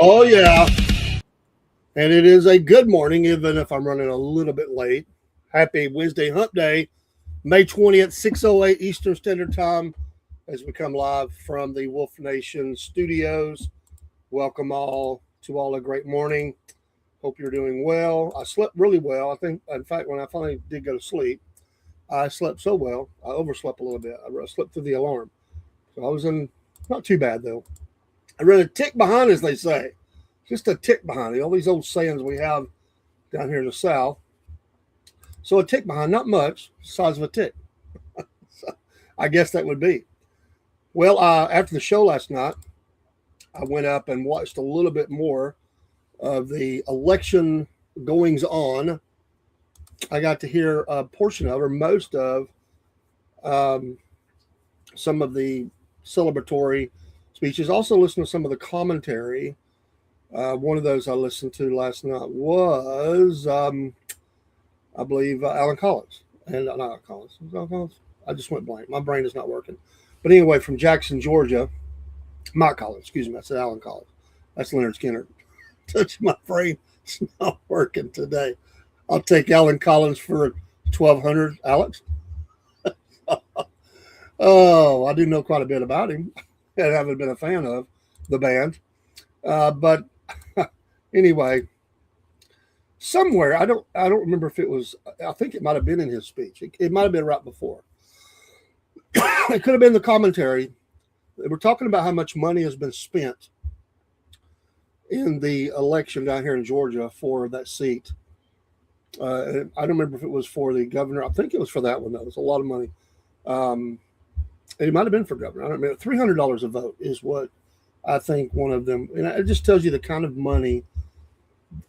Oh, yeah. And it is a good morning, even if I'm running a little bit late. Happy Wednesday Hump Day, May 20th, 6:08 Eastern Standard Time, as we come live from the Wolf Nation studios. Welcome all to all a great morning. Hope you're doing well. I slept really well. I think, in fact, when I finally did go to sleep, I slept so well. I overslept a little bit. I slept through the alarm. So I was in, not too bad though. I ran a tick behind, as they say. Just a tick behind. All these old sayings we have down here in the South. So a tick behind, not much, size of a tick. So I guess that would be. Well, after the show last night, I went up and watched a little bit more of the election goings on. I got to hear a portion of, or most of, um, some of the celebratory speeches. Also, listen to some of the commentary. One of those I listened to last night was, I believe, Alan Collins. And not Alan Collins. Alan Collins. I just went blank. My brain is not working. But anyway, from Jackson, Georgia, Mike Collins, excuse me. I said Alan Collins. That's Leonard Skinner. Touch my brain. It's not working today. I'll take Alan Collins for 1,200. Alex? Oh, I do know quite a bit about him. I haven't been a fan of the band. But anyway, somewhere I don't remember if it was. I think it might have been in his speech. It might have been right before. It could have been the commentary. We're talking about how much money has been spent in the election down here in Georgia for that seat. I don't remember if it was for the governor. I think it was for that one though. It was a lot of money. Um, it might have been for governor. I don't remember. $300 a vote is what I think one of them. And it just tells you the kind of money.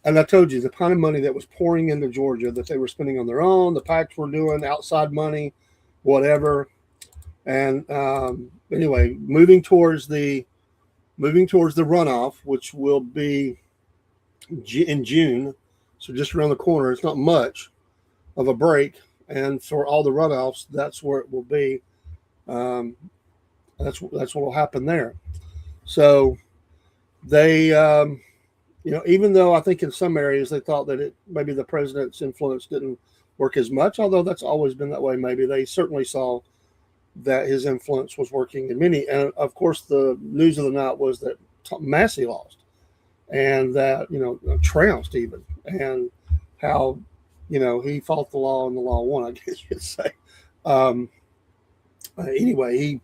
And I told you the kind of money that was pouring into Georgia that they were spending on their own. The PACs were doing outside money, whatever. And anyway, moving towards the runoff, which will be in June, so just around the corner. It's not much of a break, and for all the runoffs, that's where it will be. Um, that's what will happen there. So they, even though I think in some areas they thought that maybe the president's influence didn't work as much, although that's always been that way. Maybe they certainly saw that his influence was working in many. And of course, the news of the night was that Massey lost, and that trounced even, and how he fought the law and the law won, I guess you'd say. Um, anyway,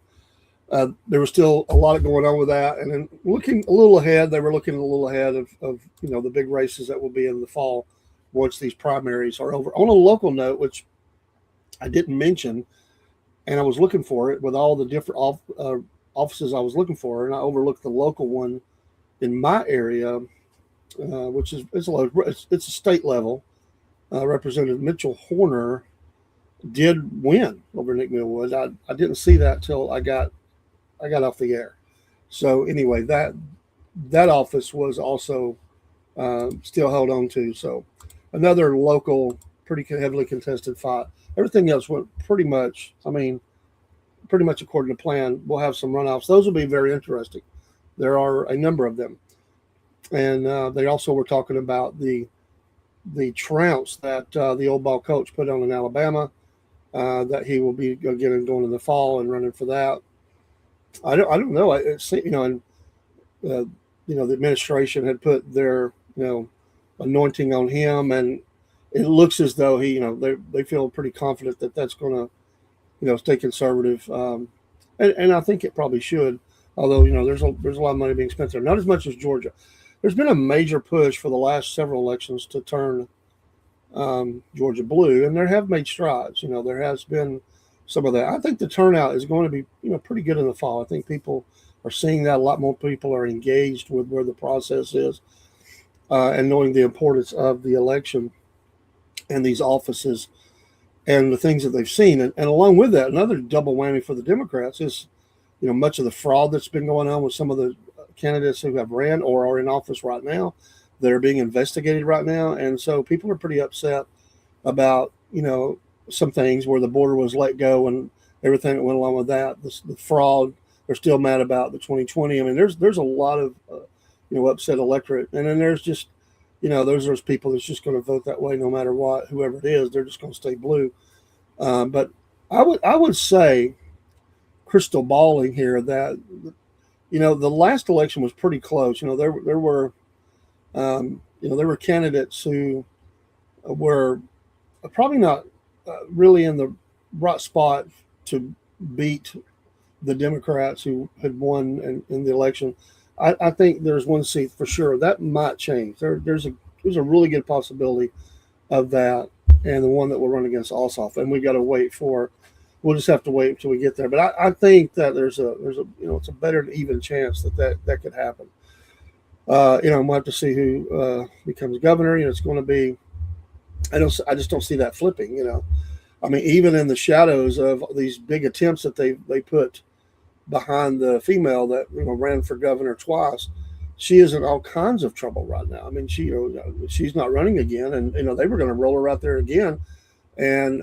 there was still a lot going on with that, and then looking a little ahead, they were looking a little ahead of the big races that will be in the fall once these primaries are over. On a local note, which I didn't mention, and I was looking for it with all the different offices I was looking for, and I overlooked the local one in my area, which is it's a state level. Representative Mitchell Horner did win over Nick Millwood. I didn't see that till I got off the air. So anyway, that office was also still held on to. So another local, pretty heavily contested fight. Everything else went pretty much according to plan. We'll have some runoffs. Those will be very interesting. There are a number of them. And they also were talking about the trounce that the old ball coach put on in Alabama, that he will be again going in the fall and running for that. I don't know. It's and the administration had put their anointing on him, and it looks as though they feel pretty confident that that's going to stay conservative, and I think it probably should. Although there's a lot of money being spent there, not as much as Georgia. There's been a major push for the last several elections to turn Georgia blue, and there have made strides. There has been some of that. I think the turnout is going to be pretty good in the fall. I think people are seeing that. A lot more people are engaged with where the process is, and knowing the importance of the election and these offices and the things that they've seen. And along with that, another double whammy for the Democrats is much of the fraud that's been going on with some of the candidates who have ran or are in office right now that are being investigated right now. And so people are pretty upset about some things where the border was let go and everything that went along with that. The fraud, they're still mad about the 2020. I mean, there's a lot of upset electorate. And then there's just, there's those people that's just going to vote that way no matter what, whoever it is, they're just going to stay blue. But I would say, crystal balling here, that the last election was pretty close. There were candidates who were probably not really in the right spot to beat the Democrats who had won in the election. I think there's one seat for sure that might change. There's a really good possibility of that, and the one that will run against Ossoff, and we got to wait for. We'll just have to wait until we get there. But I think that there's a it's a better than even chance that could happen. We'll have to see who becomes governor. It's going to be. I just don't see that flipping. I mean, even in the shadows of these big attempts that they put behind the female that ran for governor twice, she is in all kinds of trouble right now. I mean, she's not running again, and they were going to roll her out there again, and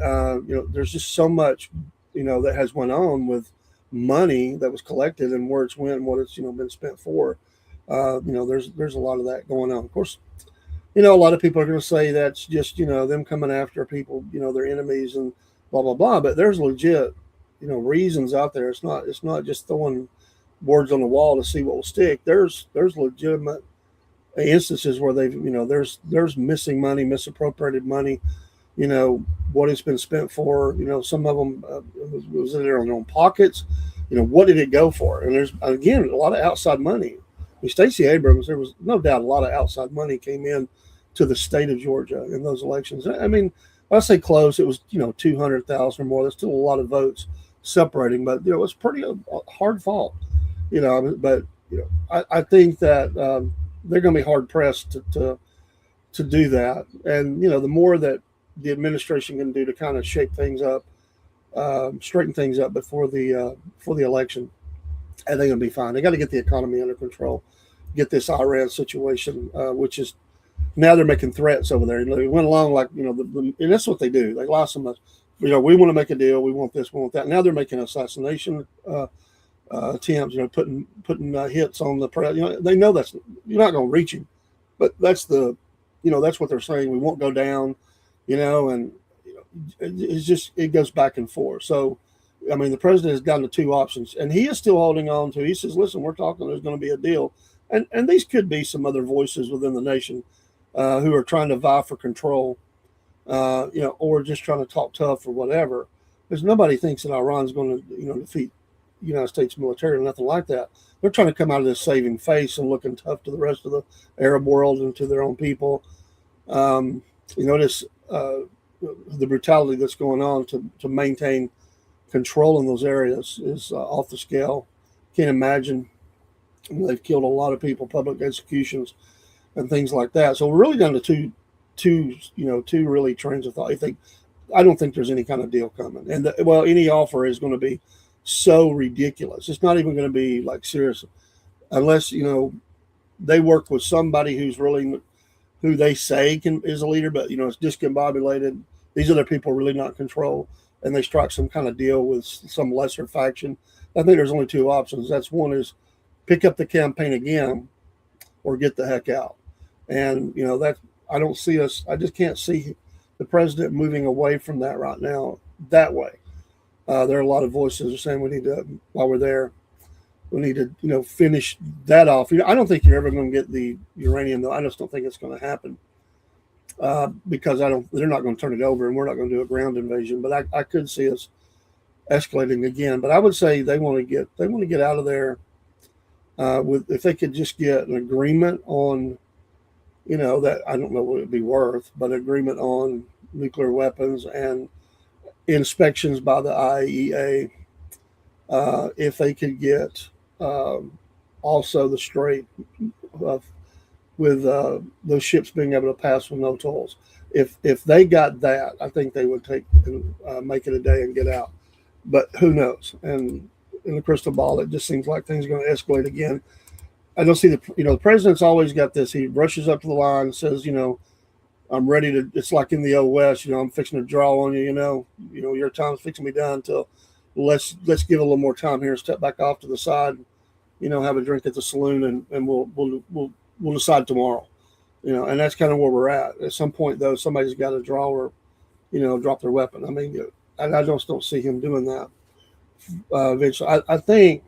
there's just so much that has went on with money that was collected and where it's went and what it's been spent for. There's a lot of that going on. Of course, a lot of people are going to say that's just them coming after people, their enemies and blah blah blah. But there's legit reasons out there. It's not just throwing words on the wall to see what will stick. There's legitimate instances where they've there's missing money, misappropriated money. What it's been spent for. Some of them was in their own pockets. What did it go for? And there's again a lot of outside money. I mean, Stacey Abrams, there was no doubt a lot of outside money came in to the state of Georgia in those elections. I mean, I say close, it was 200,000 or more. There's still a lot of votes separating, but it was pretty hard fought. But I think that they're going to be hard pressed to do that. And the more that the administration can do to kind of shape things up, straighten things up before the election, I think it'll be fine. They got to get the economy under control, get this Iran situation, which is now they're making threats over there. They went along like and that's what they do. They lie so much. We want to make a deal. We want this. We want that. Now they're making assassination attempts. Putting hits on the president. They know that's you're not going to reach him, but that's that's what they're saying. We won't go down. And it's just it goes back and forth. So. I mean, the president has gotten to two options, and he is still holding on to. He says, "Listen, we're talking. There's going to be a deal," and these could be some other voices within the nation who are trying to vie for control, or just trying to talk tough or whatever. Because nobody thinks that Iran's going to, defeat the United States military or nothing like that. They're trying to come out of this saving face and looking tough to the rest of the Arab world and to their own people. This the brutality that's going on to maintain control in those areas is off the scale. Can't imagine. They've killed a lot of people, public executions, and things like that. So we're really down to two really trains of thought. I don't think there's any kind of deal coming, and any offer is going to be so ridiculous. It's not even going to be like serious, unless they work with somebody who's really who they say is a leader, but it's discombobulated. These other people are really not in control. And they strike some kind of deal with some lesser faction. I think there's only two options. That's one is pick up the campaign again or get the heck out. And, that I don't see us, I just can't see the president moving away from that right now that way. There are a lot of voices that are saying we need to, while we're there, we need to, finish that off. I don't think you're ever going to get the uranium, though. I just don't think it's going to happen. Because they're not going to turn it over, and we're not going to do a ground invasion. But I could see us escalating again. But I would say they want to get out of there if they could just get an agreement on, that I don't know what it'd be worth, but agreement on nuclear weapons and inspections by the IAEA. If they could get also the Strait of with those ships being able to pass with no tolls. If they got that, I think they would make it a day and get out. But who knows? And in the crystal ball, it just seems like things are going to escalate again. I don't see the president's always got this. He rushes up to the line and says, I'm ready to. It's like in the old West, I'm fixing to draw on you. Your time's fixing to be done. Until let's give a little more time here and step back off to the side. Have a drink at the saloon, and we'll we'll decide tomorrow. And that's kind of where we're at. At some point, though, somebody's got to draw or drop their weapon. I mean, I just don't see him doing that eventually. I think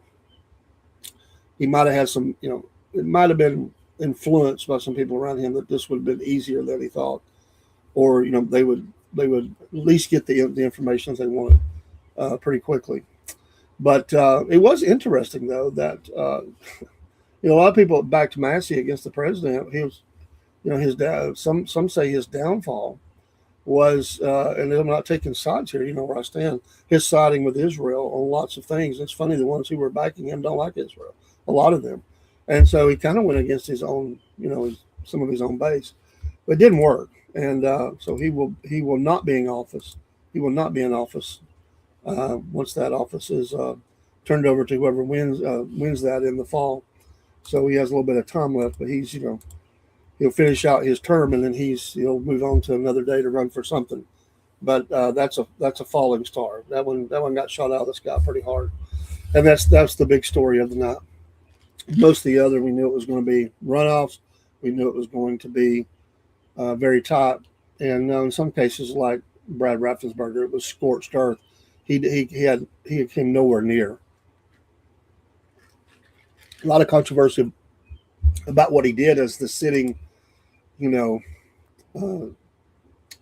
he might have had some, it might have been influenced by some people around him that this would have been easier than he thought, or they would at least get the information they wanted pretty quickly. But it was interesting though that a lot of people backed Massey against the president. He was, his dad. Some say his downfall was, and I'm not taking sides here. You know where I stand. His siding with Israel on lots of things. It's funny, the ones who were backing him don't like Israel. A lot of them, and so he kind of went against his own, some of his own base. But it didn't work, and so he will not be in office. He will not be in office once that office is turned over to whoever wins that in the fall. So he has a little bit of time left, but he's he'll finish out his term and then he'll move on to another day to run for something. But that's a falling star. That one got shot out of the sky pretty hard, and that's the big story of the night. Most of the other, we knew it was going to be runoffs. We knew it was going to be very tight, and in some cases, like Brad Raffensperger, it was scorched earth. He came nowhere near. A lot of controversy about what he did as the sitting,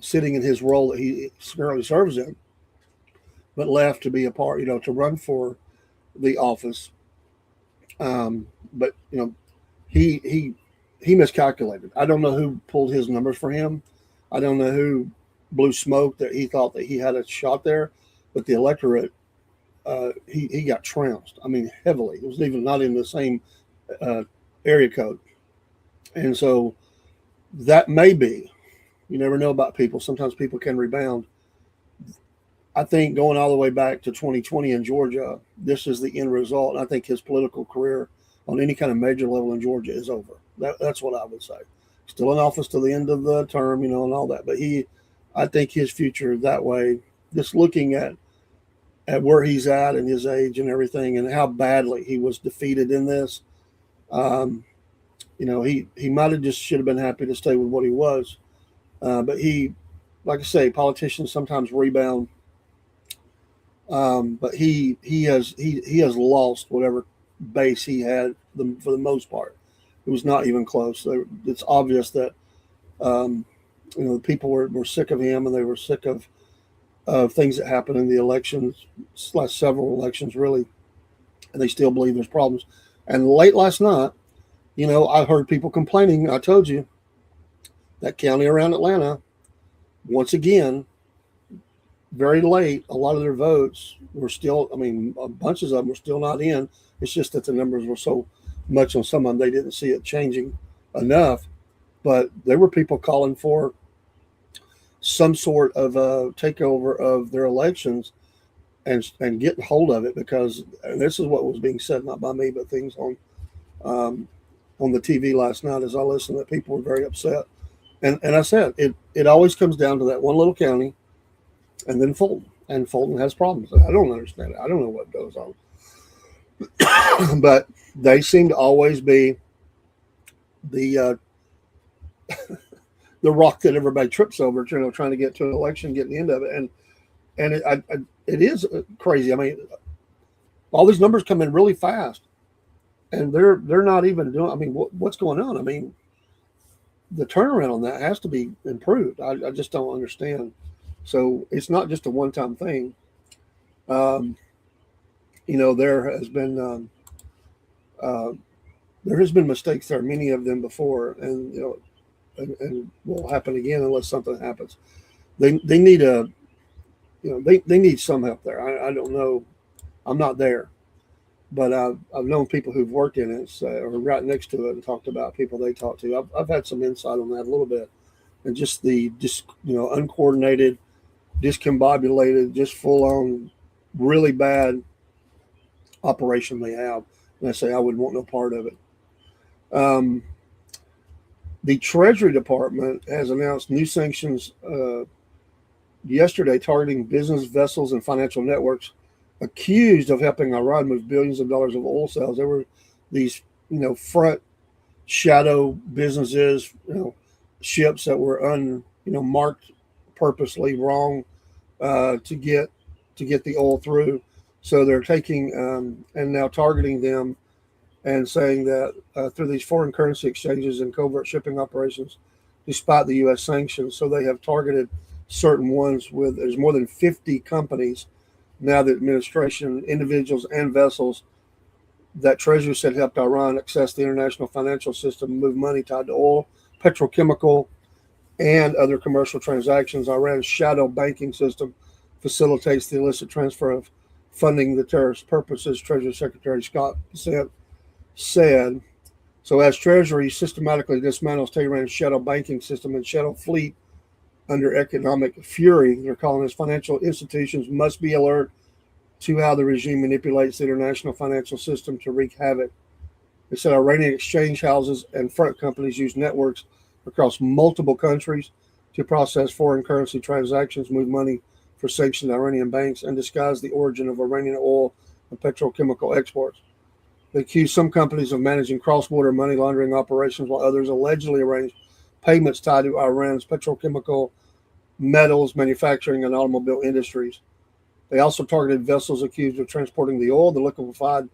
sitting in his role that he currently serves in, but left to be a part, to run for the office. But he miscalculated. I don't know who pulled his numbers for him. I don't know who blew smoke that he thought that he had a shot there, but the electorate, he got trounced. I mean, heavily. It was even not in the same area code. And so that may be, you never know about people. Sometimes people can rebound. I think going all the way back to 2020 in Georgia, this is the end result. I think his political career on any kind of major level in Georgia is over. That's what I would say. Still in office till the end of the term, and all that. But I think his future that way, just looking at where he's at and his age and everything and how badly he was defeated in this, he might have just should have been happy to stay with what he was. But like I say, politicians sometimes rebound. But he has lost whatever base he had for the most part. It was not even close. It's obvious that the people were sick of him, and they were sick of things that happened in the elections, several elections really, and they still believe there's problems. And late last night, I heard people complaining. I told you that county around Atlanta, once again, very late, a lot of their votes were still, bunches of them were still not in. It's just that the numbers were so much on some of them, they didn't see it changing enough. But there were people calling for some sort of a takeover of their elections and getting hold of it, because this is what was being said, not by me, but things on the TV last night as I listened, that people were very upset. And I said, it always comes down to that one little county and then Fulton. And Fulton has problems. I don't understand it. I don't know what goes on. But they seem to always be the the rock that everybody trips over, trying to get to an election, getting the end of it. And it is crazy. I mean, all these numbers come in really fast, and they're not even doing. I mean, what's going on? I mean, the turnaround on that has to be improved. I just don't understand. So it's not just a one-time thing. There has been mistakes there, many of them before, and and will happen again unless something happens. They need they need some help there. I don't know. I'm not there, but I've known people who've worked in it or right next to it and talked about people they talked to. I've had some insight on that a little bit, and just uncoordinated, discombobulated, just full on really bad operation they have. And I say I wouldn't want no part of it. The Treasury Department has announced new sanctions yesterday targeting business vessels and financial networks accused of helping Iran move billions of dollars of oil sales. There were these, front shadow businesses, ships that were marked purposely wrong to get the oil through. So they're taking and now targeting them and saying that through these foreign currency exchanges and covert shipping operations, despite the U.S. sanctions, so they have targeted certain ones with there's more than 50 companies now. The administration, individuals, and vessels that Treasury said helped Iran access the international financial system, move money tied to oil, petrochemical, and other commercial transactions. Iran's shadow banking system facilitates the illicit transfer of funding the terrorist purposes, Treasury Secretary Scott said. So as Treasury systematically dismantles Tehran's shadow banking system and shadow fleet under economic fury, they're calling this financial institutions must be alert to how the regime manipulates the international financial system to wreak havoc. They said Iranian exchange houses and front companies use networks across multiple countries to process foreign currency transactions, move money for sanctioned Iranian banks, and disguise the origin of Iranian oil and petrochemical exports. They accuse some companies of managing cross-border money laundering operations, while others allegedly arrange payments tied to Iran's petrochemical, metals, manufacturing, and automobile industries. They also targeted vessels accused of transporting the oil, the liquefied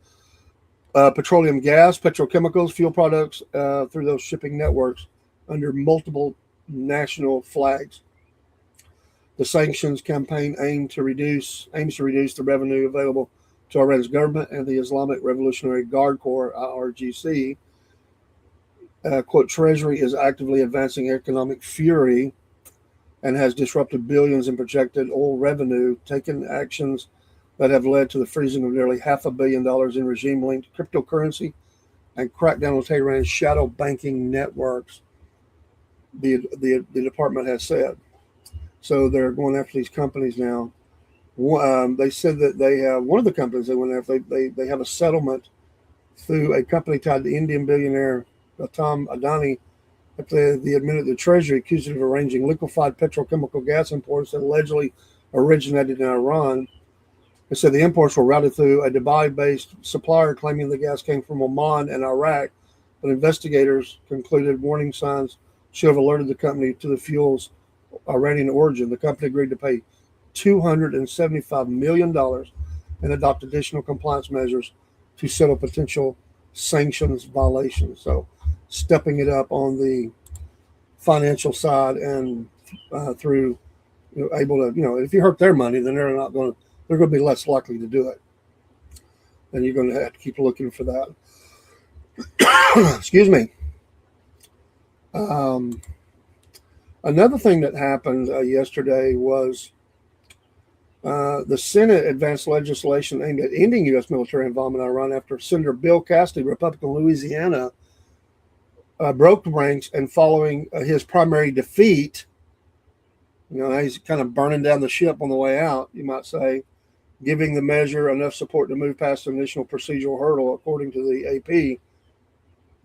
petroleum gas, petrochemicals, fuel products through those shipping networks under multiple national flags. The sanctions campaign aims to reduce the revenue available to Iran's government and the Islamic Revolutionary Guard Corps, IRGC. Quote, Treasury is actively advancing economic fury and has disrupted billions in projected oil revenue, taken actions that have led to the freezing of nearly $500 million in regime-linked cryptocurrency and crackdown on Tehran's shadow banking networks, the department has said. So they're going after these companies now. They said that they have one of the companies they went after. They have a settlement through a company tied to Indian billionaire Tom Adani. But the admitted the Treasury accused it of arranging liquefied petrochemical gas imports that allegedly originated in Iran. They said the imports were routed through a Dubai-based supplier, claiming the gas came from Oman and Iraq. But investigators concluded warning signs should have alerted the company to the fuel's Iranian origin. The company agreed to pay $275 million and adopt additional compliance measures to settle potential sanctions violations. So stepping it up on the financial side and through able to, if you hurt their money, then they're going to be less likely to do it. And you're going to have to keep looking for that. Excuse me. Another thing that happened yesterday was the Senate advanced legislation aimed at ending U.S. military involvement in Iran after Senator Bill Cassidy, Republican Louisiana, broke the ranks, and following his primary defeat, he's kind of burning down the ship on the way out, you might say, giving the measure enough support to move past the initial procedural hurdle, according to the AP.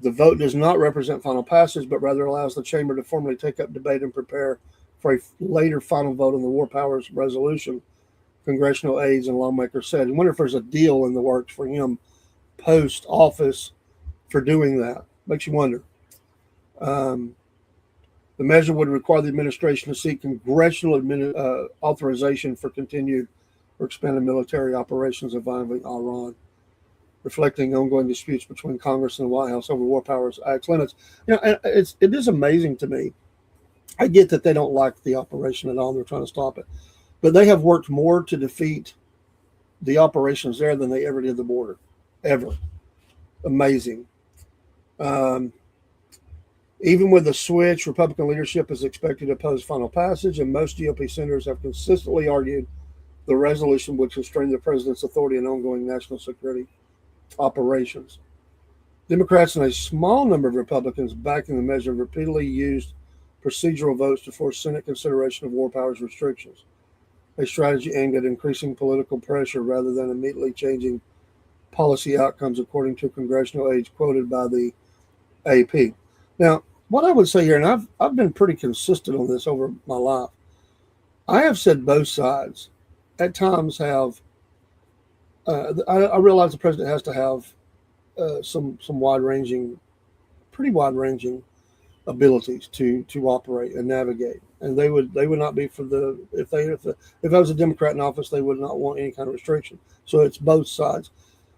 The vote does not represent final passage, but rather allows the chamber to formally take up debate and prepare for a later final vote on the War Powers Resolution, congressional aides and lawmakers said. I wonder if there's a deal in the works for him post-office for doing that. Makes you wonder. The measure would require the administration to seek congressional authorization for continued or expanded military operations involving Iran, reflecting ongoing disputes between Congress and the White House over War Powers Act's limits. It is amazing to me. I get that they don't like the operation at all. They're trying to stop it. But they have worked more to defeat the operations there than they ever did the border. Ever. Amazing. Even with the switch, Republican leadership is expected to oppose final passage, and most GOP senators have consistently argued the resolution would constrain the president's authority in ongoing national security operations. Democrats and a small number of Republicans backing the measure have repeatedly used procedural votes to force Senate consideration of war powers restrictions, a strategy aimed at increasing political pressure rather than immediately changing policy outcomes, according to congressional aides quoted by the AP. Now, what I would say here, and I've been pretty consistent on this over my life, I have said both sides at times have, I realize the president has to have some wide-ranging pretty wide ranging abilities to operate and navigate, and they would not be for the if I was a Democrat in office, they would not want any kind of restriction. So it's both sides.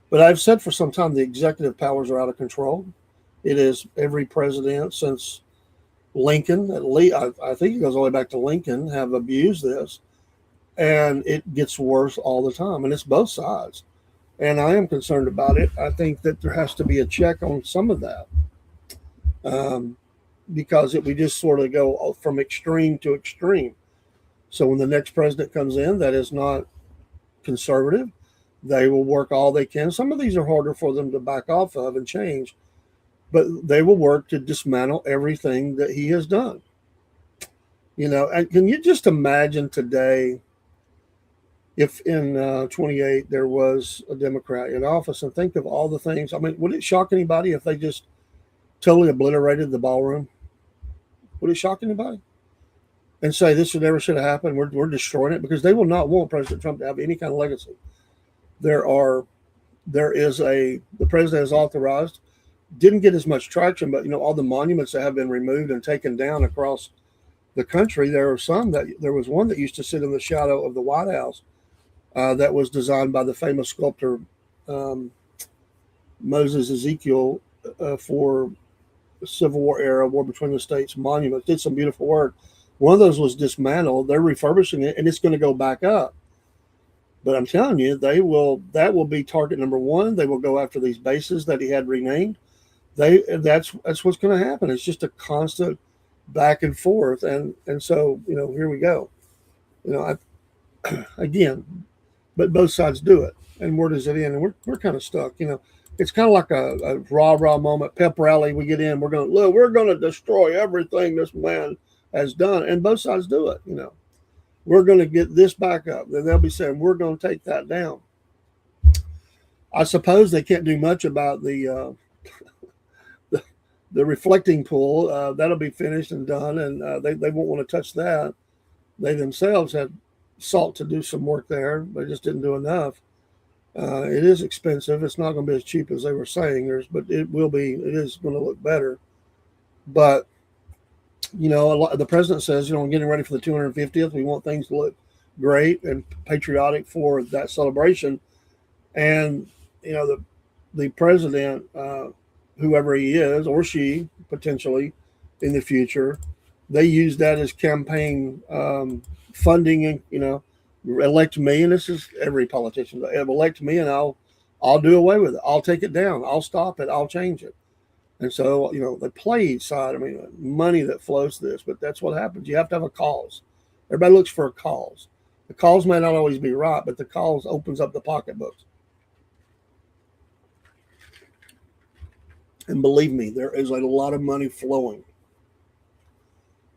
But I've said for some time the executive powers are out of control. It is every president since Lincoln, at least I think it goes all the way back to Lincoln, have abused this, and it gets worse all the time, and it's both sides. And I am concerned about it. I think that there has to be a check on some of that. Because we just sort of go from extreme to extreme. So when the next president comes in that is not conservative, they will work all they can. Some of these are harder for them to back off of and change, but they will work to dismantle everything that he has done. And can you just imagine today if in 28 there was a Democrat in office, and think of all the things. I mean, would it shock anybody if they just totally obliterated the ballroom? Would it shock anybody? And say this never should have happened. We're destroying it, because they will not want President Trump to have any kind of legacy. The president has authorized, didn't get as much traction, but all the monuments that have been removed and taken down across the country. There was one that used to sit in the shadow of the White House, that was designed by the famous sculptor Moses Ezekiel, for Civil War era, War Between the States monuments. Did some beautiful work. One of those was dismantled. They're refurbishing it, and it's going to go back up. But I'm telling you, that will be target number one. They will go after these bases that he had renamed. That's what's going to happen. It's just a constant back and forth, and so here we go. Again, but both sides do it, and where does it end? And we're kind of stuck. It's kind of like a rah moment, pep rally. We get in, we're going to destroy everything this man has done, and both sides do it. We're going to get this back up. Then they'll be saying we're going to take that down. I suppose they can't do much about the reflecting pool. That'll be finished and done, and they won't want to touch that. They themselves had sought to do some work there, but just didn't do enough. It is expensive. It's not going to be as cheap as they were saying, but it will be. It is going to look better. But the president says, getting ready for the 250th, we want things to look great and patriotic for that celebration. And the president, whoever he is or she potentially in the future, they use that as campaign funding, and elect me, and this is every politician. Elect me, and I'll do away with it. I'll take it down. I'll stop it. I'll change it. And so they play each side. I mean, money that flows this, but that's what happens. You have to have a cause. Everybody looks for a cause. The cause may not always be right, but the cause opens up the pocketbooks. And believe me, there is a lot of money flowing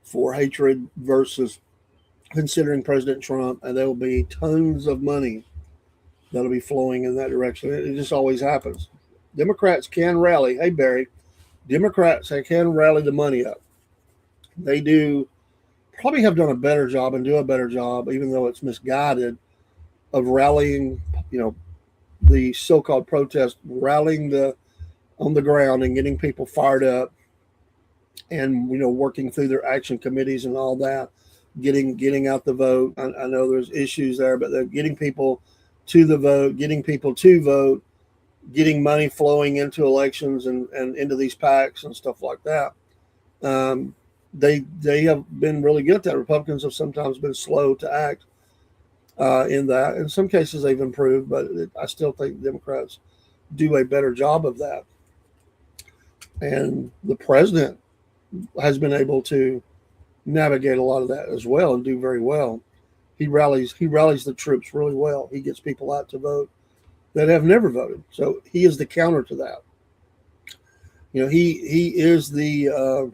for hatred versus considering President Trump, and there will be tons of money that'll be flowing in that direction. It just always happens. Democrats can rally. Hey, Barry, Democrats, they can rally the money up. They do probably have done a better job and do a better job, even though it's misguided, of rallying, the so-called protest, rallying on the ground and getting people fired up, and working through their action committees and all that, getting out the vote. I know there's issues there, but they're getting people to the vote, getting people to vote, getting money flowing into elections and into these PACs and stuff like that. They have been really good at that. Republicans have sometimes been slow to act in that. In some cases, they've improved, but I still think Democrats do a better job of that. And the president has been able to navigate a lot of that as well and do very well. He rallies the troops really well. He gets people out to vote that have never voted. So he is the counter to that. He is the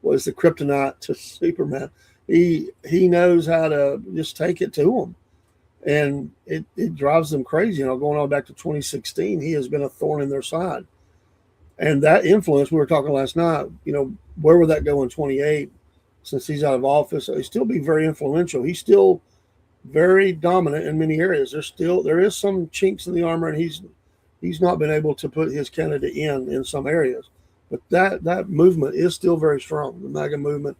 was the kryptonite to Superman. He knows how to just take it to them, and it drives them crazy. Going on back to 2016, he has been a thorn in their side. And that influence, we were talking last night, where would that go in 28 since he's out of office? He'll still be very influential. He's still very dominant in many areas. There is some chinks in the armor, and he's not been able to put his candidate in some areas. But that movement is still very strong. The MAGA movement,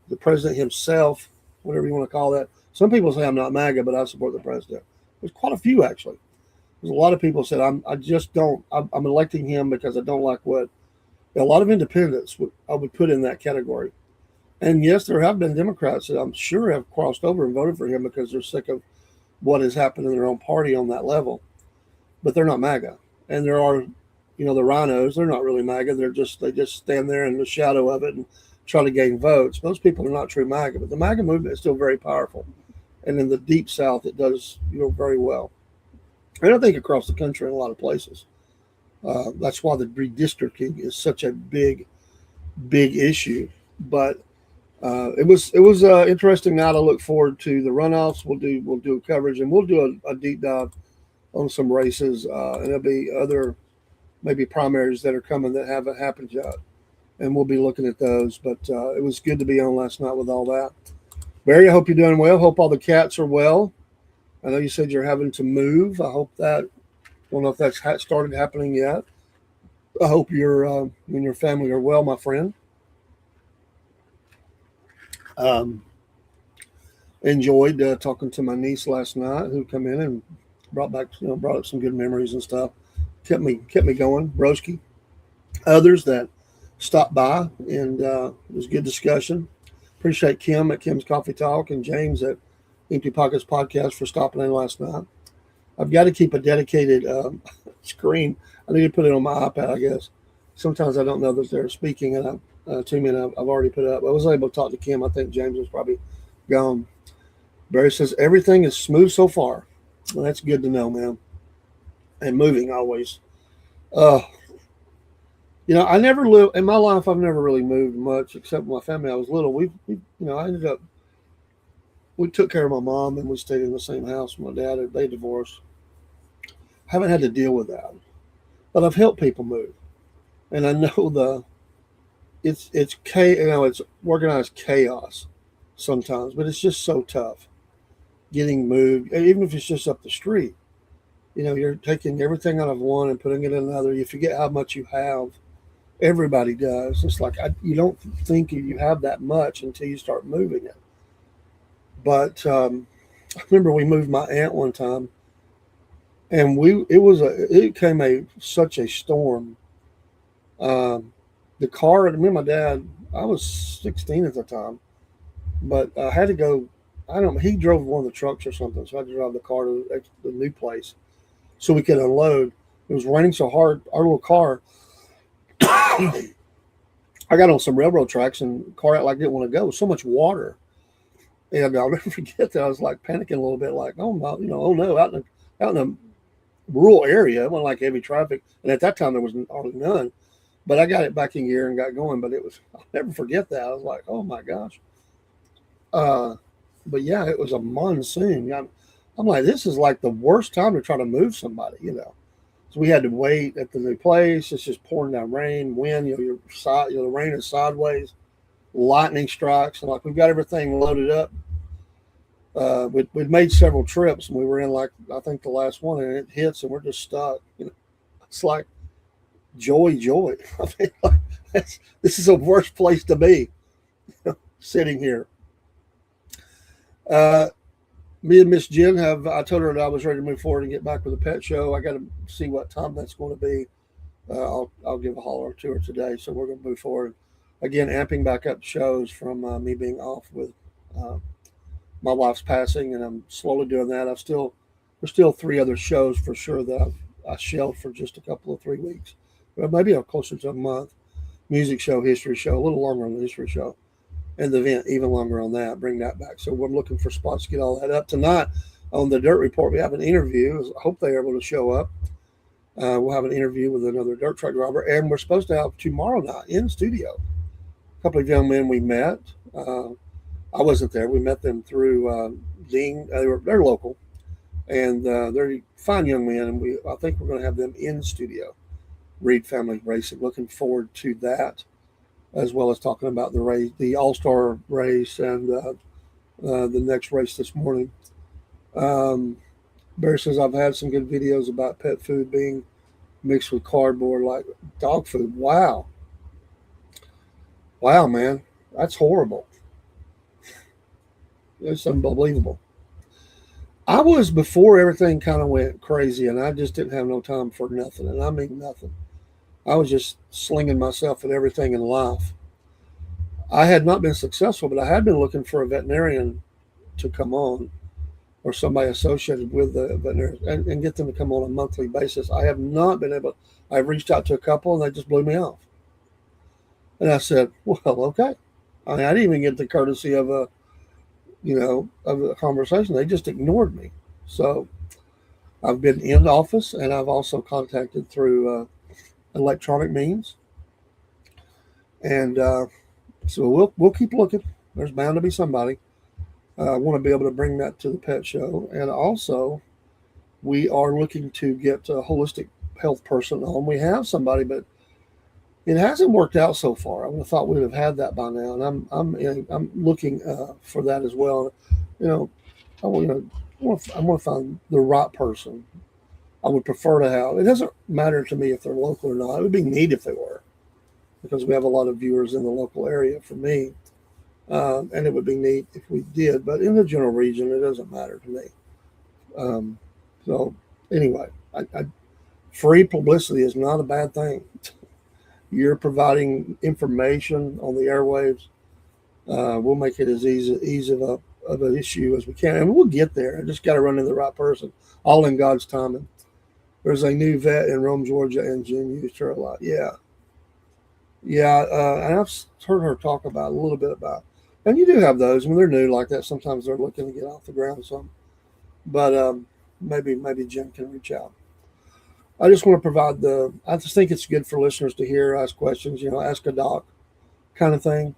the president himself, whatever you want to call that. Some people say I'm not MAGA, but I support the president. There's quite a few actually. There's a lot of people said I just don't. I'm electing him because I don't like what a lot of independents I would put in that category. And yes, there have been Democrats that I'm sure have crossed over and voted for him because they're sick of what has happened in their own party on that level. But they're not MAGA. And there are, the rhinos. They're not really MAGA. They just stand there in the shadow of it and try to gain votes. Those people are not true MAGA. But the MAGA movement is still very powerful. And in the deep South, it does very well. And I think across the country in a lot of places. That's why the redistricting is such a big issue. But it was an interesting night. I look forward to the runoffs. We'll do coverage, and we'll do a deep dive on some races, and there'll be other maybe primaries that are coming that haven't happened yet, and we'll be looking at those. But it was good to be on last night with all that. Barry, I hope you're doing well. Hope all the cats are well. I know you said you're having to move. I hope that. Don't know if that's started happening yet. I hope you and your family are well, my friend. Enjoyed talking to my niece last night, who come in and brought up some good memories and stuff. Kept me going. Broski, others that stopped by, and it was a good discussion. Appreciate Kim at Kim's Coffee Talk and James at Empty Pockets Podcast for stopping in last night. I've got to keep a dedicated screen. I need to put it on my iPad, I guess. Sometimes I don't know that they're speaking, and 2 minutes I've already put up. I was able to talk to Kim. I think James was probably gone. Barry says everything is smooth so far. Well, that's good to know, man. And moving always. I never lived in my life. I've never really moved much, except with my family. I was little. I ended up. We took care of my mom, and we stayed in the same house with my dad. They divorced. Haven't had to deal with that, but I've helped people move, and I know it's organized chaos sometimes, but it's just so tough getting moved, even if it's just up the street. You're taking everything out of one and putting it in another. You forget how much you have. Everybody does. It's like you don't think you have that much until you start moving it. But I remember we moved my aunt one time, and it became such a storm. The car, me and my dad, I was 16 at the time, but I had to go. I don't know. He drove one of the trucks or something, so I had to drive the car to the new place so we could unload. It was raining so hard. Our little car, I got on some railroad tracks, and the car didn't want to go. So much water. And I'll never forget that. I was panicking a little bit, oh no, out in the rural area, it wasn't like heavy traffic. And at that time, there was hardly none. But I got it back in gear and got going. But I'll never forget that. I was like, oh my gosh. But yeah, it was a monsoon. I'm like, this is like the worst time to try to move somebody, So we had to wait at the new place. It's just pouring down rain, wind, the rain is sideways, lightning strikes. And we've got everything loaded up. We'd made several trips, and we were in I think the last one, and it hits, and we're just stuck. It's like joy. I mean, this is the worst place to be, sitting here. Me and Miss Jen I told her that I was ready to move forward and get back with the pet show. I got to see what time that's going to be. I'll give a holler to her today, so we're going to move forward. Again, amping back up shows from me being off with my wife's passing, and I'm slowly doing that. There's still 3 other shows for sure that I shelved for just a couple of 3 weeks. Well, maybe closer to a month. Music show, history show, a little longer on the history show. And the event, even longer on that, bring that back. So we're looking for spots to get all that up. Tonight on the Dirt Report, we have an interview. I hope they're able to show up. We'll have an interview with another dirt truck driver. And we're supposed to have tomorrow night in studio a couple of young men we met. I wasn't there. We met them through Dean. They're local. And they're fine young men. And I think we're going to have them in studio. Reed Family Racing. Looking forward to that, as well as talking about the race, the All-Star race, and the next race this morning. Barry says, I've had some good videos about pet food being mixed with cardboard like dog food. Wow. Wow, man, that's horrible. It's unbelievable. I was before everything kind of went crazy, and I just didn't have no time for nothing, and I mean nothing. I was just slinging myself at everything in life. I had not been successful, but I had been looking for a veterinarian to come on or somebody associated with the veterinarian and get them to come on a monthly basis. I have not been able. I've reached out to a couple, and they just blew me off. And I said, "Well, okay." I mean, I didn't even get the courtesy of of a conversation. They just ignored me. So I've been in office, and I've also contacted through electronic means, and so we'll keep looking. There's bound to be somebody. I want to be able to bring that to the pet show, and also we are looking to get a holistic health person on. We have somebody, but it hasn't worked out so far. I would have thought we would have had that by now, and I'm looking for that as well. You know, I want to find the right person. I would prefer to have. It doesn't matter to me if they're local or not. It would be neat if they were, because we have a lot of viewers in the local area for me, and it would be neat if we did. But in the general region, it doesn't matter to me. Um, so anyway, free publicity is not a bad thing. You're providing information on the airwaves. We'll make it as easy of an issue as we can, and we'll get there. I just got to run into the right person, all in God's timing. There's a new vet in Rome, Georgia, and Jen used her a lot. Yeah, yeah, and I've heard her talk about a little bit about. And you do have those when they're new like that. Sometimes they're looking to get off the ground. Some, but maybe Jen can reach out. I just want to provide the. I just think it's good for listeners to hear, ask questions. Ask a doc, kind of thing.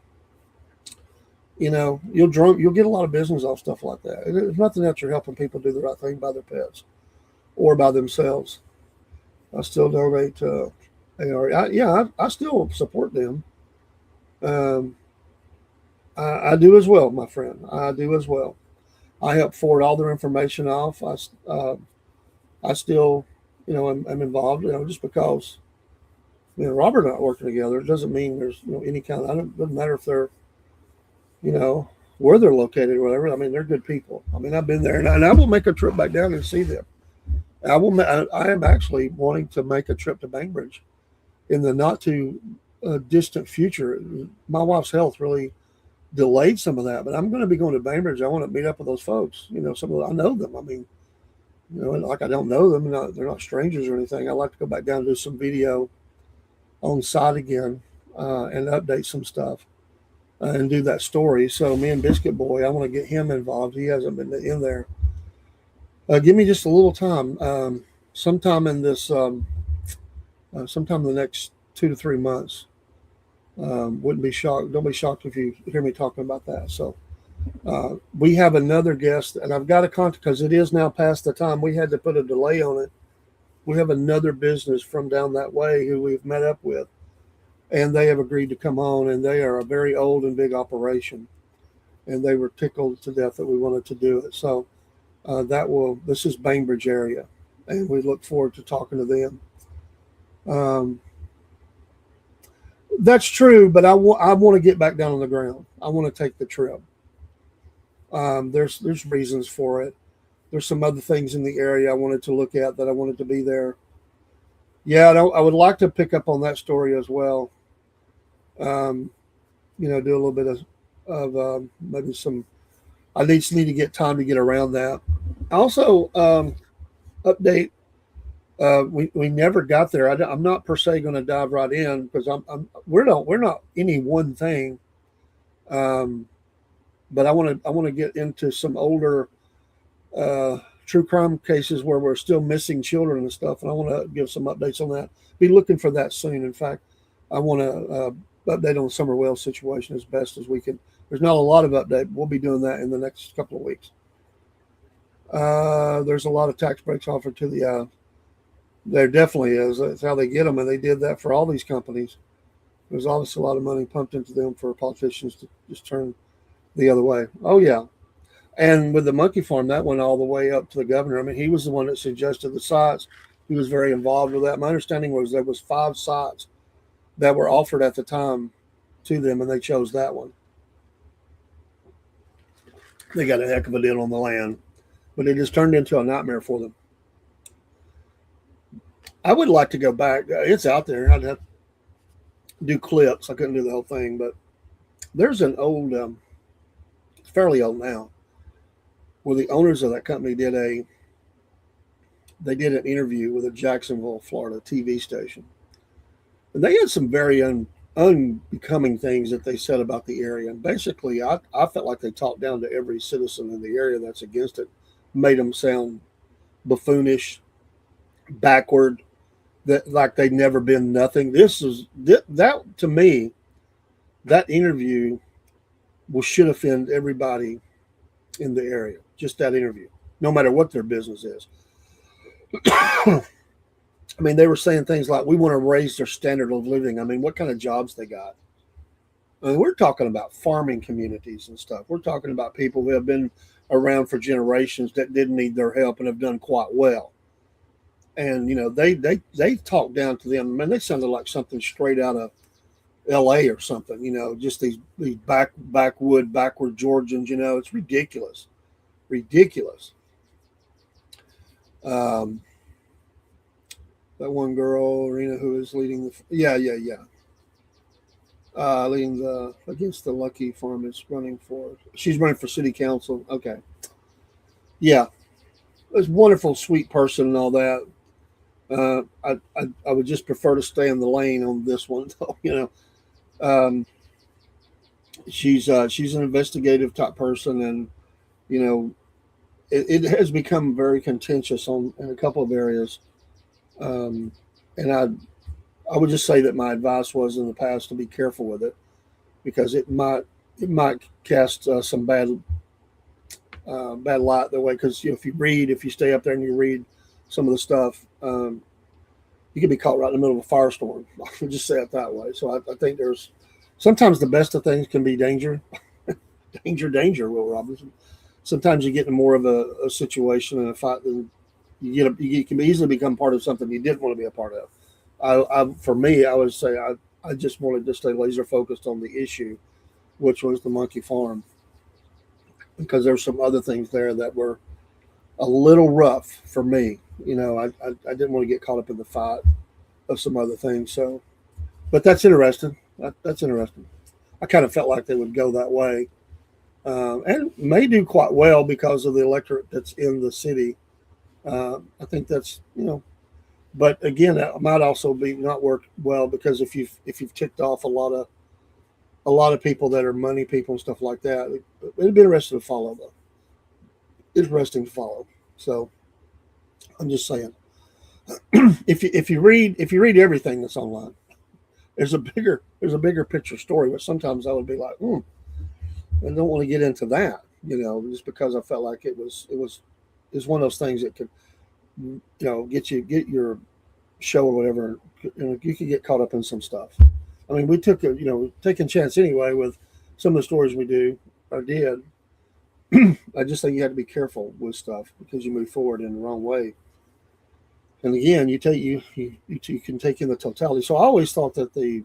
You'll get a lot of business off stuff like that. It's nothing else. You're helping people do the right thing by their pets or by themselves. I still donate to AR. I still support them. Um, I do as well, my friend. I do as well. I help forward all their information off. I still, I'm involved. Just because Robert and I working together, it doesn't mean there's any kind of. It doesn't matter if they're you know where they're located or whatever. I mean, they're good people. I mean, I've been there, and I will make a trip back down and see them. I am actually wanting to make a trip to Bainbridge in the not too distant future. My wife's health really delayed some of that, but I'm going to be going to Bainbridge. I want to meet up with those folks. I know them. I mean, like I don't know them. They're not strangers or anything. I'd like to go back down and do some video on site again and update some stuff and do that story. So me and Biscuit Boy, I want to get him involved. He hasn't been in there. Give me just a little time. Sometime in this, sometime in the next 2 to 3 months. Wouldn't be shocked. Don't be shocked if you hear me talking about that. So we have another guest, and I've got to contact because it is now past the time we had to put a delay on it. We have another business from down that way who we've met up with, and they have agreed to come on. And they are a very old and big operation, and they were tickled to death that we wanted to do it. So this is Bainbridge area, and we look forward to talking to them. That's true, but I want to get back down on the ground. I want to take the trip. There's reasons for it. There's some other things in the area I wanted to look at that I wanted to be there. Yeah, I would like to pick up on that story as well. Um, do a little bit of maybe some. I just need to get time to get around that. Also, update. We never got there. I'm not per se going to dive right in because we're not any one thing. But I want to get into some older true crime cases where we're still missing children and stuff, and I want to give some updates on that. Be looking for that soon. In fact, I want to update on the Summer Wells situation as best as we can. There's not a lot of update. We'll be doing that in the next couple of weeks. There's a lot of tax breaks offered to the. There definitely is. That's how they get them, and they did that for all these companies. There's obviously a lot of money pumped into them for politicians to just turn the other way. Oh yeah, and with the monkey farm, that went all the way up to the governor. I mean, he was the one that suggested the sites. He was very involved with that. My understanding was there was 5 sites that were offered at the time to them, and they chose that one. They got a heck of a deal on the land, but it just turned into a nightmare for them. I would like to go back. It's out there. I'd have to do clips. I couldn't do the whole thing, but there's an old, fairly old now, where the owners of that company did an interview with a Jacksonville, Florida TV station, and they had some very unbecoming things that they said about the area. And basically, I felt like they talked down to every citizen in the area that's against it, made them sound buffoonish, backward, that like they'd never been nothing. That to me, that interview should offend everybody in the area. Just that interview, no matter what their business is. I mean, they were saying things like, "We want to raise their standard of living." I mean, what kind of jobs they got? I mean, we're talking about farming communities and stuff. We're talking about people who have been around for generations that didn't need their help and have done quite well. And they talked down to them. Man, they sounded like something straight out of L.A. or something. Just these backward Georgians. It's ridiculous, ridiculous. That one girl, Rena, who is leading leading the against the Lucky Farm is she's running for city council. Okay, yeah, this wonderful, sweet person and all that. I would just prefer to stay in the lane on this one, though. She's an investigative type person, and it has become very contentious in a couple of areas. And I would just say that my advice was in the past to be careful with it, because it might cast some bad light that way. Because if you stay up there and you read some of the stuff, you can be caught right in the middle of a firestorm. I'll just say it that way. So I think there's sometimes the best of things can be danger, danger. Will Robinson. Sometimes you get in more of a situation and a fight than you can easily become part of something you didn't want to be a part of. For me, I would say I just wanted to stay laser focused on the issue, which was the monkey farm, because there's some other things there that were a little rough for me. I didn't want to get caught up in the fight of some other things. So, but that's interesting. That's interesting. I kind of felt like they would go that way, and may do quite well because of the electorate that's in the city. I think that's but again, that might also be not work well, because if you've ticked off a lot of people that are money people and stuff like that, it'd be interesting to follow though. Interesting to follow. So I'm just saying, if you read everything that's online, there's a bigger picture story. But sometimes I would be like, I don't want to get into that, just because I felt like it was one of those things that could, get your show or whatever. You could get caught up in some stuff. I mean, we took taking chance anyway with some of the stories we do or did. I just think you have to be careful with stuff because you move forward in the wrong way. And again, you can take in the totality. So I always thought that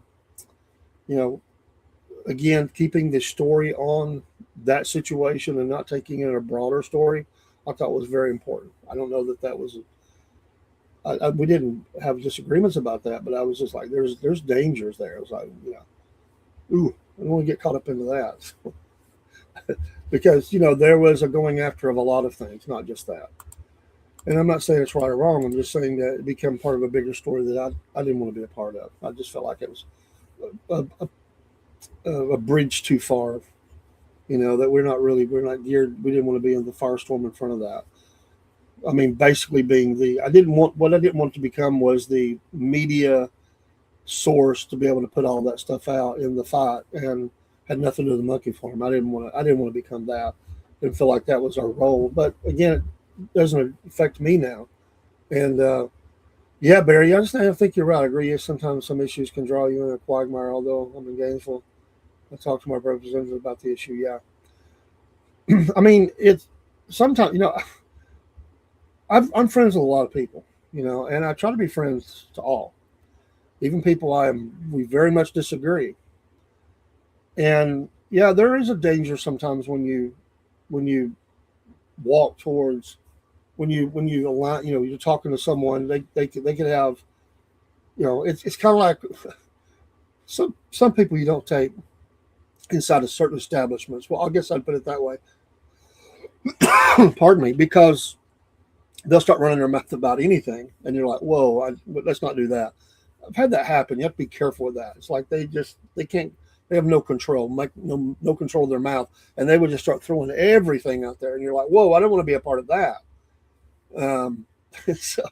again, keeping the story on that situation and not taking in a broader story, I thought was very important. I don't know that was. We didn't have disagreements about that, but I was just like, there's dangers there. I was like, I don't want to get caught up into that. Because there was a going after of a lot of things, not just that. And I'm not saying it's right or wrong. I'm just saying that it became part of a bigger story that I didn't want to be a part of. I just felt like it was a bridge too far. That we're not geared. We didn't want to be in the firestorm in front of that. I mean, basically being I didn't want to become was the media source to be able to put all that stuff out in the fight, and had nothing to do with the monkey farm. I didn't want to become that. Didn't feel like that was our role. But again, it doesn't affect me now. And yeah, Barry, I think you're right. I agree. Sometimes some issues can draw you in a quagmire. Although I'm in Gainesville, I talked to my representative about the issue. Yeah, I mean, it's sometimes I'm friends with a lot of people, and I try to be friends to all, even people we very much disagree. And yeah, there is a danger sometimes when you walk towards when you align, you're talking to someone, they could have, it's kind of like some people you don't take inside of certain establishments. Well, I guess I'd put it that way. Pardon me, because they'll start running their mouth about anything, and you're like, whoa, let's not do that. I've had that happen. You have to be careful with that. It's like they can't, they have no control, like no control of their mouth, and they would just start throwing everything out there, and you're like, whoa, I don't want to be a part of that. Um, so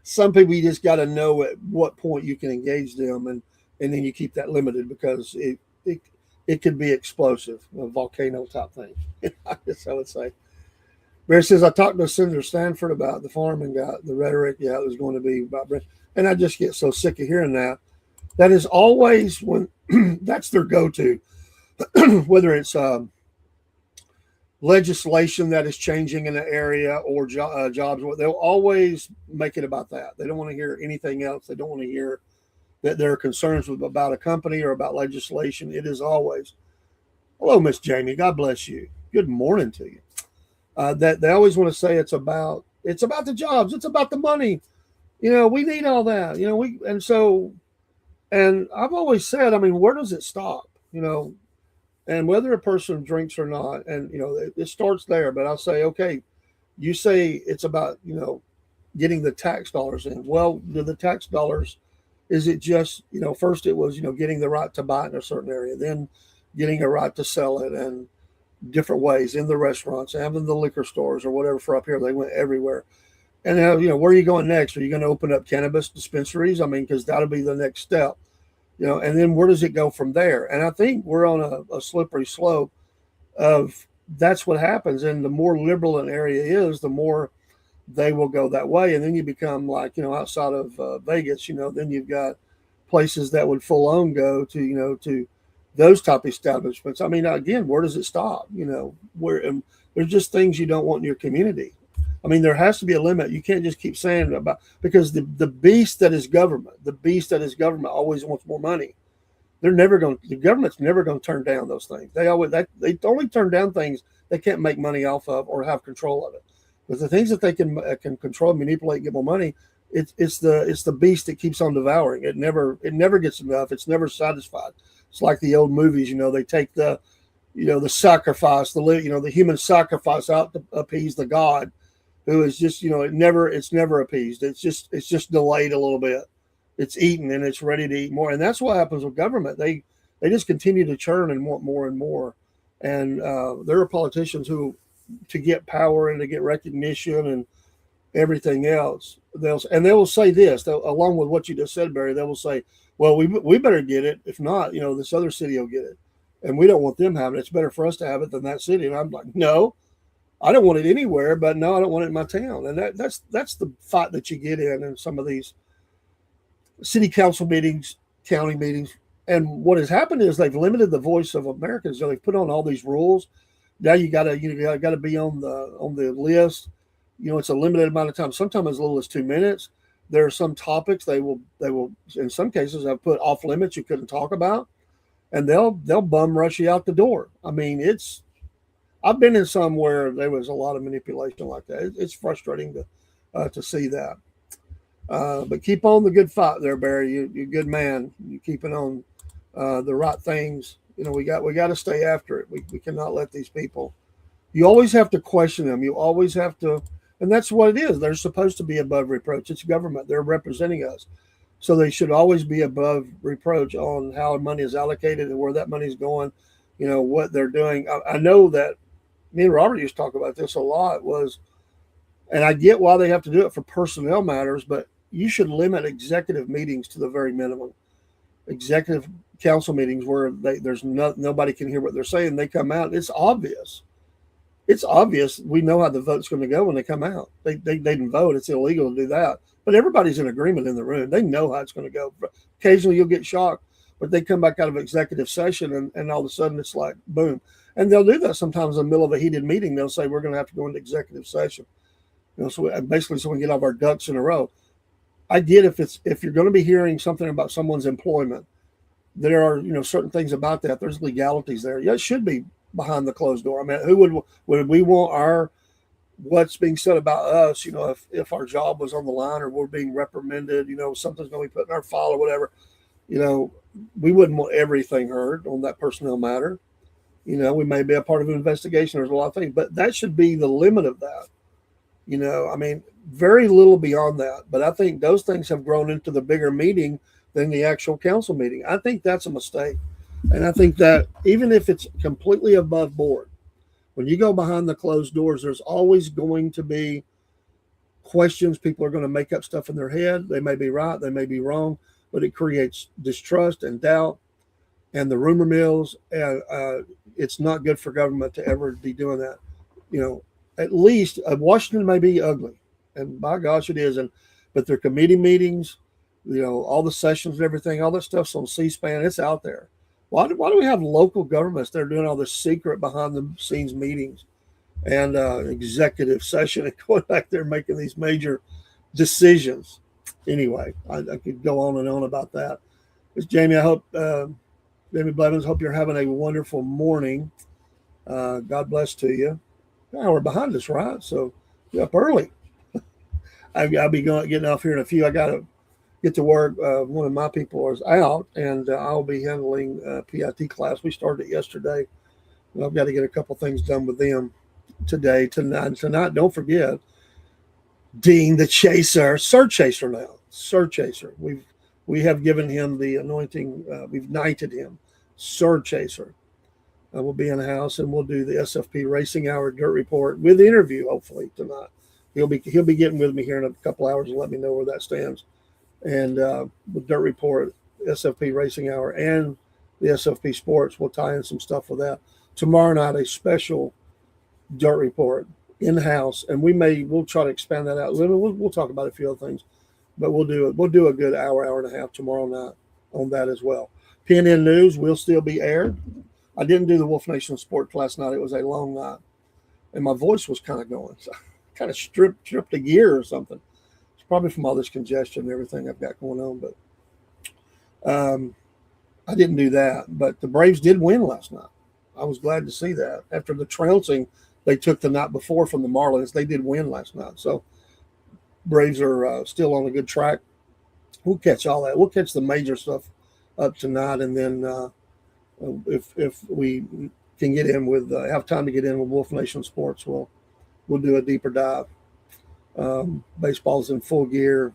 some people you just got to know at what point you can engage them, and then you keep that limited because it could be explosive, a volcano type thing. I guess I would say. Bear says, I talked to Senator Stanford about the farming guy, the rhetoric. Yeah, it was going to be about, and I just get so sick of hearing that. That is always when that's their go-to, whether it's legislation that is changing in an area or jobs. They'll always make it about that. They don't want to hear anything else. They don't want to hear that there are concerns about a company or about legislation. It is always, hello, Miss Jamie. God bless you. Good morning to you. That they always want to say it's about the jobs, it's about the money. We need all that. And I've always said, I mean, where does it stop? And whether a person drinks or not, and it starts there. But I'll say, okay, you say it's about getting the tax dollars in. Well, the tax dollars, is it just first it was getting the right to buy it in a certain area, then getting a right to sell it, and different ways in the restaurants, having the liquor stores or whatever. For up here, they went everywhere. And now, where are you going next? Are you going to open up cannabis dispensaries? I mean, because that'll be the next step, and then where does it go from there? And I think we're on a slippery slope of that's what happens. And the more liberal an area is, the more they will go that way. And then you become like, outside of Vegas, then you've got places that would full on go to those type of establishments. I mean, again, where does it stop? There's just things you don't want in your community. I mean, there has to be a limit. You can't just keep saying about, because the beast that is government, always wants more money. The government's never going to turn down those things. They only turn down things they can't make money off of or have control of it. But the things that they can control, manipulate, get more money, it's the beast that keeps on devouring. It never gets enough. It's never satisfied. It's like the old movies, they take the sacrifice, the human sacrifice out to appease the god, who is just, it's never appeased. It's just delayed a little bit. It's eaten and it's ready to eat more. And that's what happens with government. They just continue to churn and want more and more. And there are politicians who, to get power and to get recognition and everything else, they will say this, along with what you just said, Barry. They will say, well, we better get it. If not, this other city will get it, and we don't want them having it. It's better for us to have it than that city. And I'm like, no, I don't want it anywhere, but no, I don't want it in my town. And that's the fight that you get in some of these city council meetings, county meetings. And what has happened is they've limited the voice of Americans. So they've put on all these rules. Now you gotta be on the list. It's a limited amount of time. Sometimes as little as 2 minutes. There are some topics they will in some cases have put off limits you couldn't talk about, and they'll bum rush you out the door. I mean, I've been in some where there was a lot of manipulation like that. It's frustrating to see that. But keep on the good fight there, Barry. You're a good man. You're keeping on the right things. We got to stay after it. We cannot let these people. You always have to question them. You always have to. And that's what it is. They're supposed to be above reproach. It's government. They're representing us. So they should always be above reproach on how money is allocated and where that money is going, what they're doing. I know that me and Robert used to talk about this a lot and I get why they have to do it for personnel matters, but you should limit executive meetings to the very minimum. Executive council meetings where nobody can hear what they're saying. They come out. It's obvious. We know how the vote's going to go when they come out. They didn't vote. It's illegal to do that. But everybody's in agreement in the room. They know how it's going to go. Occasionally you'll get shocked, but they come back out of executive session and all of a sudden it's like, boom. And they'll do that sometimes in the middle of a heated meeting. They'll say, we're going to have to go into executive session. So we can get all of our ducks in a row. I get if you're going to be hearing something about someone's employment, there are, certain things about that. There's legalities there. Yeah, it should be behind the closed door. I mean, who would we want our what's being said about us, if our job was on the line or we're being reprimanded, something's going to be put in our file or whatever, you know, we wouldn't want everything heard on that personnel matter. We may be a part of an investigation. There's a lot of things, but that should be the limit of that. I mean, very little beyond that. But I think those things have grown into the bigger meeting than the actual council meeting. I think that's a mistake. And I think that even if it's completely above board, when you go behind the closed doors, there's always going to be questions. People are going to make up stuff in their head. They may be right, they may be wrong, but it creates distrust and doubt and the rumor mills. And it's not good for government to ever be doing that. At least Washington may be ugly, and by gosh, it is. But their committee meetings, all the sessions and everything, all that stuff's on C-SPAN. It's out there. Why do we have local governments that are doing all this secret behind the scenes meetings and executive session and going back there making these major decisions? Anyway, I could go on and on about that. It's Jamie. I hope, Jamie Blevins, hope you're having a wonderful morning. God bless to you. Now we're behind us, right? So you're up early. I'll be getting off here in a few. I got to get to work. One of my people is out, and I'll be handling PIT class. We started it yesterday. I've got to get a couple things done with them today, tonight. Don't forget, Dean the Chaser, Sir Chaser now. Sir Chaser. We have given him the anointing. We've knighted him, Sir Chaser. We'll be in the house, and we'll do the SFP Racing Hour Dirt Report with the interview, hopefully, tonight. He'll be getting with me here in a couple hours and let me know where that stands. And with Dirt Report, SFP Racing Hour, and the SFP Sports, we'll tie in some stuff with that. Tomorrow night, a special Dirt Report in-house, and we'll try to expand that out. We'll talk about a few other things, but we'll do a good hour and a half tomorrow night on that as well. PNN News will still be aired. I didn't do the Wolf Nation Sports last night. It was a long night, and my voice was kind of going. So I kind of stripped a gear or something. It's probably from all this congestion and everything I've got going on. But I didn't do that. But the Braves did win last night. I was glad to see that. After the trouncing they took the night before from the Marlins, they did win last night. So Braves are still on a good track. We'll catch all that. We'll catch the major stuff up tonight, and then if we can get in with have time to get in with Wolf Nation Sports, we'll do a deeper dive. Baseball's in full gear,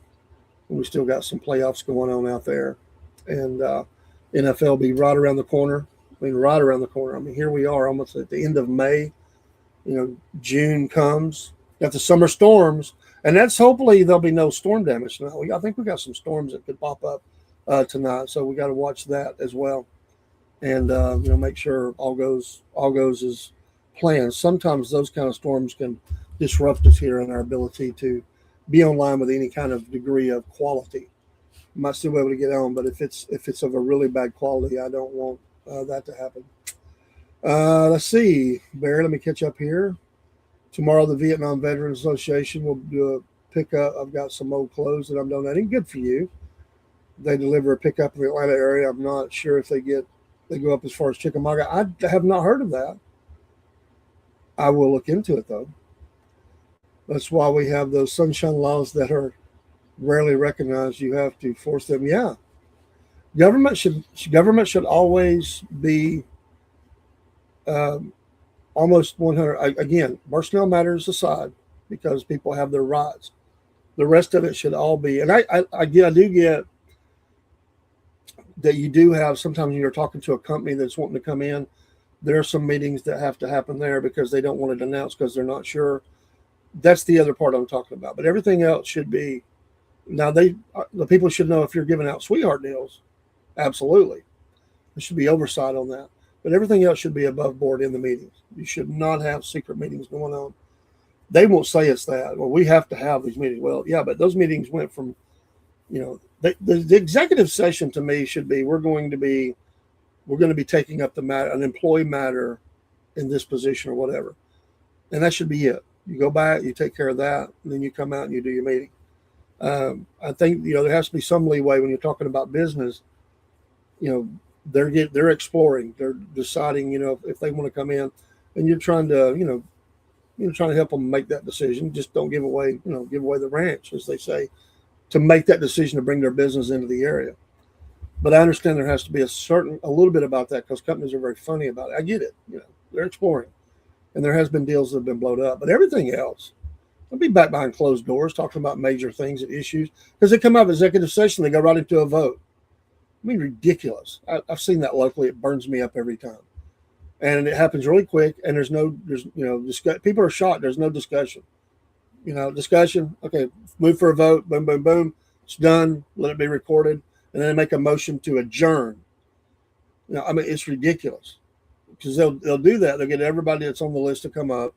and we still got some playoffs going on out there, and NFL will be right around the corner. Right around the corner. Here we are almost at the end of May. June comes. Got the summer storms, and that's hopefully there'll be no storm damage now. I think we got some storms that could pop up tonight, so we got to watch that as well. And make sure all goes as planned. Sometimes those kind of storms can disrupt us here in our ability to be online with any kind of degree of quality. You might still be able to get on, but if it's of a really bad quality, I don't want that to happen. Let's see, Barry. Let me catch up here. Tomorrow, the Vietnam Veterans Association will do a pickup. I've got some old clothes that I'm donating. Good for you. They deliver a pickup in the Atlanta area. I'm not sure if they go up as far as Chickamauga. I have not heard of that. I will look into it, though. That's why we have those sunshine laws that are rarely recognized. You have to force them. Yeah. Government should always be almost 100. Again, personnel matters aside, because people have their rights. The rest of it should all be. And I do get that you do have, sometimes when you're talking to a company that's wanting to come in, there are some meetings that have to happen there because they don't want it announced because they're not sure. That's the other part I'm talking about. But everything else should be. Now, the people should know if you're giving out sweetheart deals. Absolutely. There should be oversight on that. But everything else should be above board in the meetings. You should not have secret meetings going on. They won't say it's that. Well, we have to have these meetings. Well, yeah, but those meetings went from, the executive session to me should be, we're going to be taking up the matter, an employee matter in this position or whatever. And that should be it. You go back, you take care of that, and then you come out and you do your meeting. I think, there has to be some leeway when you're talking about business. they're exploring, they're deciding, if they want to come in, and you're trying to, you're trying to help them make that decision. Just don't give away the ranch, as they say, to make that decision to bring their business into the area. But I understand there has to be a little bit about that, because companies are very funny about it. I get it. They're exploring, and there has been deals that have been blown up. But everything else, they'll be back behind closed doors talking about major things and issues, because they come out of executive session, they go right into a vote. I mean, ridiculous. I've seen that locally. It burns me up every time, and it happens really quick. And people are shocked. There's no discussion. Discussion. Okay, move for a vote. Boom, boom, boom. It's done. Let it be recorded, and then they make a motion to adjourn. I mean, it's ridiculous, because they'll do that. They'll get everybody that's on the list to come up.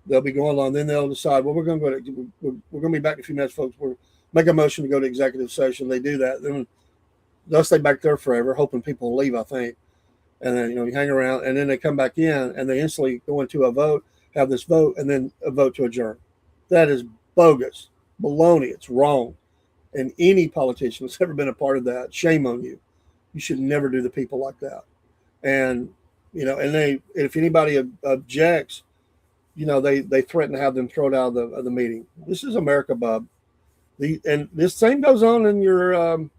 They'll be going along. Then they'll decide, well, we're going to be back in a few minutes, folks. We'll make a motion to go to executive session. They do that. Then they'll stay back there forever, hoping people will leave, I think. And then, you hang around, and then they come back in, and they instantly go into a vote, have this vote, and then a vote to adjourn. That is bogus, baloney. It's wrong. And any politician that's ever been a part of that, shame on you. You should never do the people like that. And, and if anybody objects, they threaten to have them thrown out of the meeting. This is America, Bob. And this same goes on in your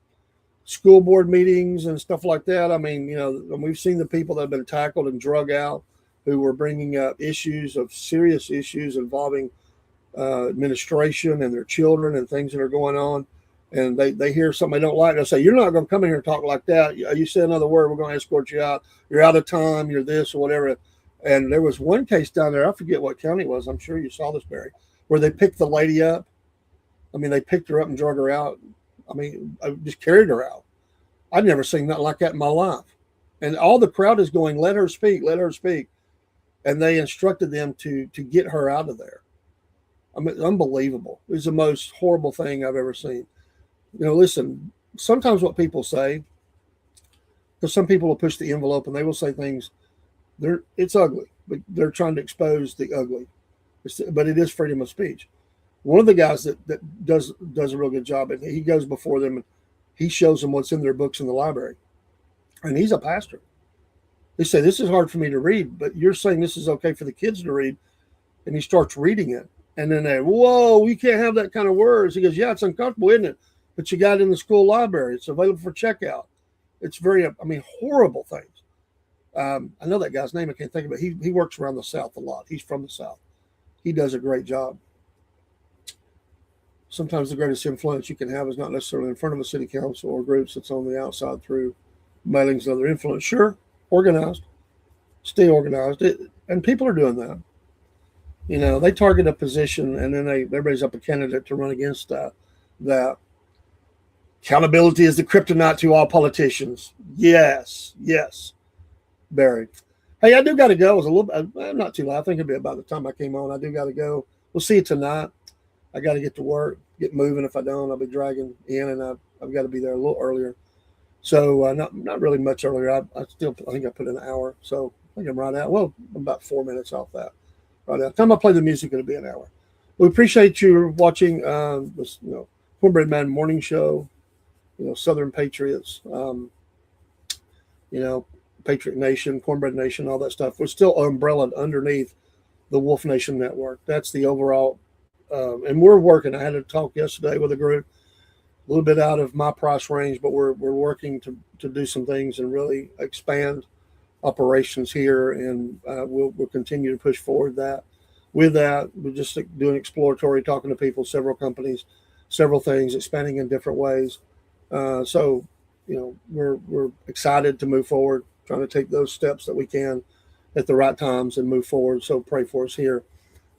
school board meetings and stuff like that. I mean, we've seen the people that have been tackled and drug out, who were bringing up serious issues involving administration and their children and things that are going on. And they hear something they don't like. They'll say, you're not going to come in here and talk like that. You say another word, we're going to escort you out. You're out of time. You're this or whatever. And there was one case down there, I forget what county it was. I'm sure you saw this, Barry, where they picked the lady up. I mean, they picked her up and drug her out. I mean, I just carried her out. I'd never seen nothing like that in my life. And all the crowd is going, let her speak, let her speak. And they instructed them to get her out of there. I mean, unbelievable. It was the most horrible thing I've ever seen. Listen, sometimes what people say, because some people will push the envelope and they will say things, it's ugly, but they're trying to expose the ugly. But it is freedom of speech. One of the guys that does a real good job, and he goes before them and he shows them what's in their books in the library. And he's a pastor. They say, this is hard for me to read, but you're saying this is okay for the kids to read. And he starts reading it. And then whoa, you can't have that kind of words. He goes, yeah, it's uncomfortable, isn't it? But you got it in the school library. It's available for checkout. It's horrible things. I know that guy's name. I can't think of it. He works around the South a lot. He's from the South. He does a great job. Sometimes the greatest influence you can have is not necessarily in front of a city council or groups that's on the outside through mailings and other influence. Sure, organized, stay organized. And people are doing that. They target a position and then they raise up a candidate to run against that. Accountability is the kryptonite to all politicians. Yes, Barry. Hey, I do got to go. It was I'm not too late. I think it'll be about the time I came on. I do got to go. We'll see you tonight. I got to get to work, get moving. If I don't, I'll be dragging in, and I've got to be there a little earlier. So not really much earlier. I think I put in an hour. So I think I'm right out. Well, I'm about 4 minutes off that. Right out. Time I play the music, it'll be an hour. We appreciate you watching this, Cornbread Man morning show. Southern Patriots. Patriot Nation, Cornbread Nation, all that stuff. We're still umbrellaed underneath the Wolf Nation Network. That's the overall. And we're working. I had a talk yesterday with a group, a little bit out of my price range, but we're working to do some things and really expand operations here. And we'll continue to push forward that. With that, we're just doing exploratory, talking to people, several companies, several things, expanding in different ways. So we're excited to move forward, trying to take those steps that we can at the right times and move forward. So pray for us here.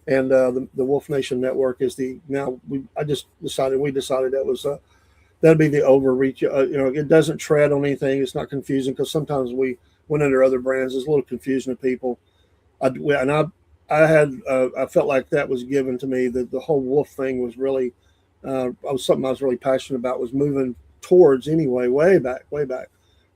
And the Wolf Nation Network is we decided that was that'd be the overreach. It doesn't tread on anything. It's not confusing, because sometimes we went under other brands. There's a little confusion to people. I felt like that was given to me, that the whole Wolf thing was really something I was really passionate about, was moving towards anyway, way back.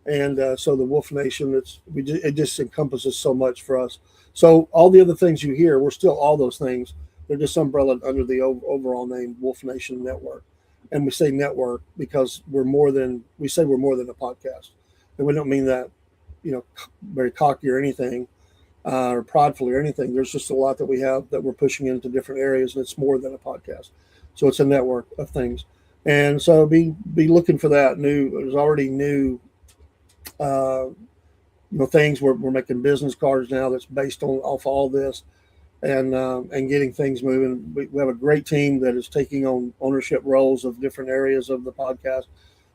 And so the Wolf Nation, it just encompasses so much for us. So all the other things you hear, we're still all those things. They're just umbrellaed under the overall name Wolf Nation Network. And we say network because we're more than a podcast. And we don't mean that very cocky or anything, or prideful or anything. There's just a lot that we have that we're pushing into different areas, and it's more than a podcast. So it's a network of things, and so be looking for that new. There's already new, things. We're making business cards now that's based on off all this, and getting things moving. We have a great team that is taking on ownership roles of different areas of the podcast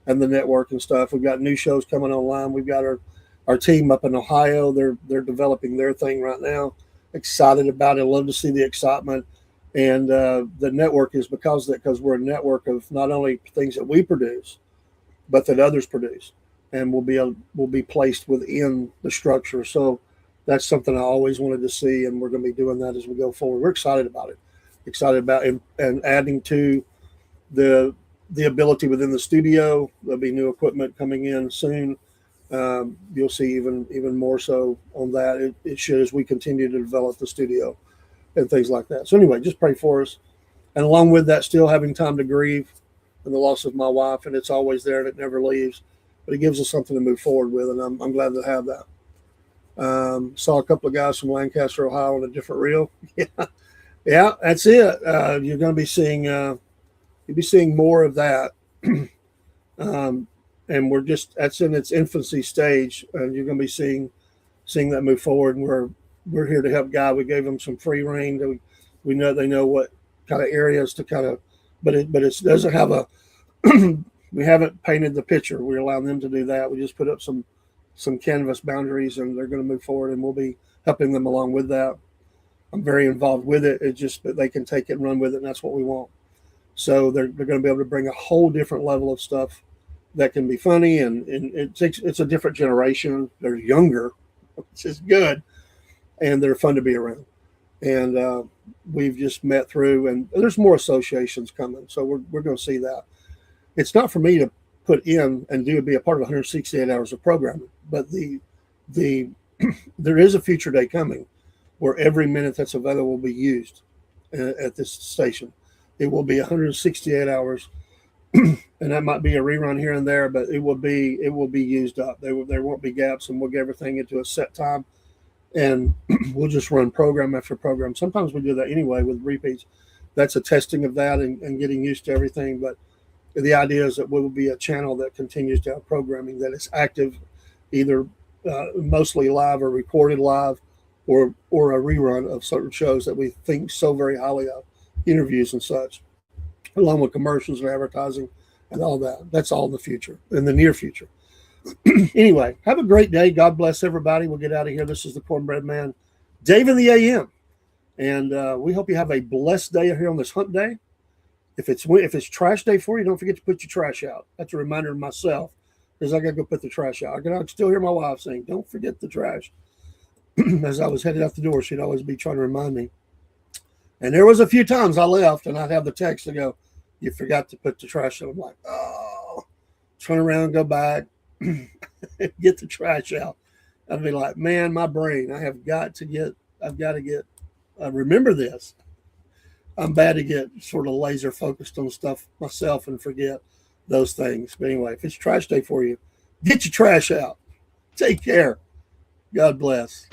and the network and stuff. We've got new shows coming online. We've got our team up in Ohio. They're developing their thing right now. Excited about it. Love to see the excitement. And the network is because we're a network of not only things that we produce, but that others produce, and will be placed within the structure. So that's something I always wanted to see, and we're going to be doing that as we go forward. We're excited about it. Excited about it, and adding to the ability within the studio. There'll be new equipment coming in soon. You'll see even more so on that. It should, as we continue to develop the studio and things like that. So anyway, just pray for us. And along with that, still having time to grieve and the loss of my wife, and it's always there and it never leaves. But it gives us something to move forward with, and I'm glad to have that. Saw a couple of guys from Lancaster, Ohio on a different reel. Yeah, that's it. You're going to be seeing you'll be seeing more of that. And that's in its infancy stage, and you're going to be seeing that move forward. And we're here to help guide. We gave them some free reign. We know they know what kind of areas to kind of, but it doesn't have a. We haven't painted the picture. We're allowing them to do that. We just put up some canvas boundaries, and they're going to move forward, and we'll be helping them along with that. I'm very involved with it. It's just that they can take it and run with it, and that's what we want. So they're going to be able to bring a whole different level of stuff that can be funny, and it's a different generation. They're younger, which is good, and they're fun to be around. And we've just met through, and there's more associations coming, so we're going to see that. It's not for me to put in and be a part of 168 hours of programming, but there is a future day coming where every minute that's available will be used at this station. It will be 168 hours. And that might be a rerun here and there, but it will be used up. There won't be gaps, and we'll get everything into a set time, and we'll just run program after program. Sometimes we do that anyway with repeats. That's a testing of that and getting used to everything. But the idea is that we will be a channel that continues to have programming that is active, either mostly live or recorded live, or a rerun of certain shows that we think so very highly of, interviews and such, along with commercials and advertising and all that. That's all in the future, in the near future. Anyway, have a great day. God bless everybody. We'll get out of here. This is the Cornbread Man, Dave in the AM. And we hope you have a blessed day here on this hump day. If it's trash day for you, don't forget to put your trash out. That's a reminder of myself, because I got to go put the trash out. I can still hear my wife saying, don't forget the trash. As I was headed out the door, she'd always be trying to remind me. And there was a few times I left, and I'd have the text to go, you forgot to put the trash out. I'm like, oh, turn around, go back, get the trash out. I'd be like, man, my brain, I've got to get, remember this. I'm bad to get sort of laser focused on stuff myself and forget those things. But anyway, if it's trash day for you, get your trash out. Take care. God bless.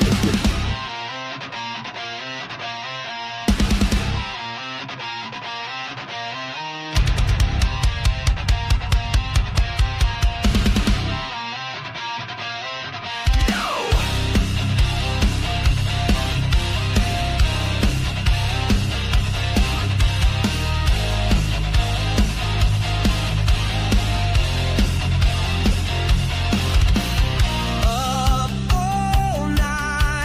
Up all night.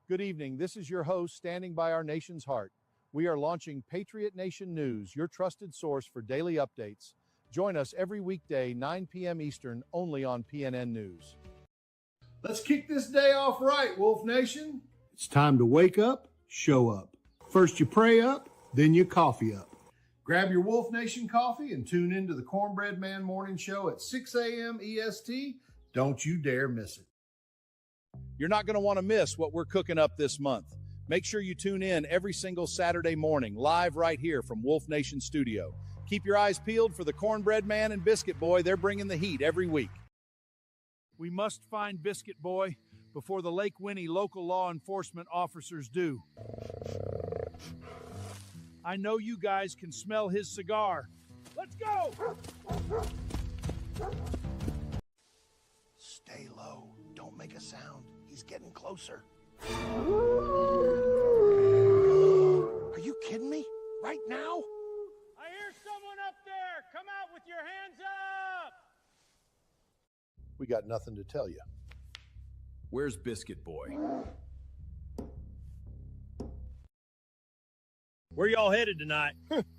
Good evening. This is your host standing by our nation's heart. We are launching Patriot Nation News, your trusted source for daily updates. Join us every weekday, 9 p.m. Eastern, only on PNN News. Let's kick this day off right, Wolf Nation. It's time to wake up, show up. First you pray up, then you coffee up. Grab your Wolf Nation coffee and tune into the Cornbread Man Morning Show at 6 a.m. EST. Don't you dare miss it. You're not going to want to miss what we're cooking up this month. Make sure you tune in every single Saturday morning, live right here from Wolf Nation Studio. Keep your eyes peeled for the Cornbread Man and Biscuit Boy. They're bringing the heat every week. We must find Biscuit Boy before the Lake Winnie local law enforcement officers do. I know you guys can smell his cigar. Let's go! Stay low. Don't make a sound. He's getting closer. Are you kidding me? Right now? I hear someone up there. Come out with your hands up. We got nothing to tell you. Where's Biscuit Boy? Where y'all headed tonight?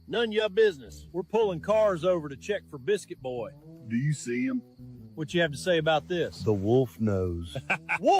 None of your business. We're pulling cars over to check for Biscuit Boy. Do you see him? What you have to say about this? The wolf knows. Wolf!